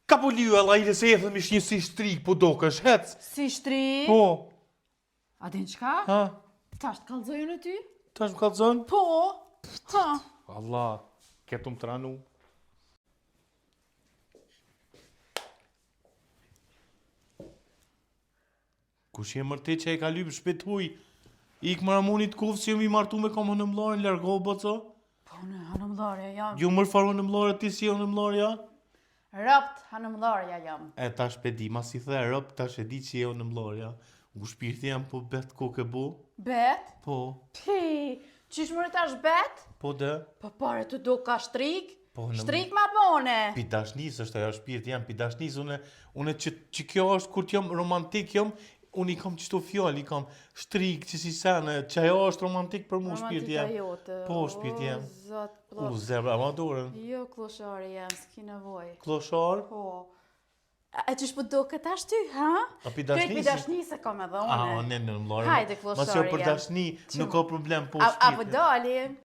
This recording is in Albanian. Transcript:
Ka po liu alla ile se ethëm ish një si shtrik po do kësh hec. Si shtri? Po. A din qka? Ha? Tash të kallëzojën e ty? Tash më kallëzon? Po. Ha. Allah, ketu më tranu. Kush je mërti që e ka lypë shpet huj? Ik më ramonit kufë si jemi martu me kam hënëmlarën, largohë bëco? Po në hanëmlarja jam. Jo mërë farë hënëmlarë, ti si hënëmlarja? Rapt hanëmlarja jam. E tash pe di, mas i the rëp, tash e di që je hënëmlarja. U shpirti jam po bet kokë bu? Bet? Po. Pi, qish mërë tash bet? Po dhe? Po pare të do ka shtrik? Po, në- Shtrik ma pone. Pi dashnis është ajo shpirti jam, pi dashnis, une që kjo është kur t'jom romantik jom, unë i kam qëto fjall, i kam shtrik, që si sene, që ajo është romantik për mu shpirti jam. Romantika jote. Po, shpirti jam. O, zot U, plot. zemra, ma dorën. Jo, kloshari jam, s'ki nevoj. Kloshar? Po. E qish po do këtë ashtu ty, ha? A pi Krejt dashnisi? pi dashni se kam edhe A, une. ne në mlarë. Hajde, kloshari Mas jo për jam. dashni, nuk ka problem, po A po shpirti. dali?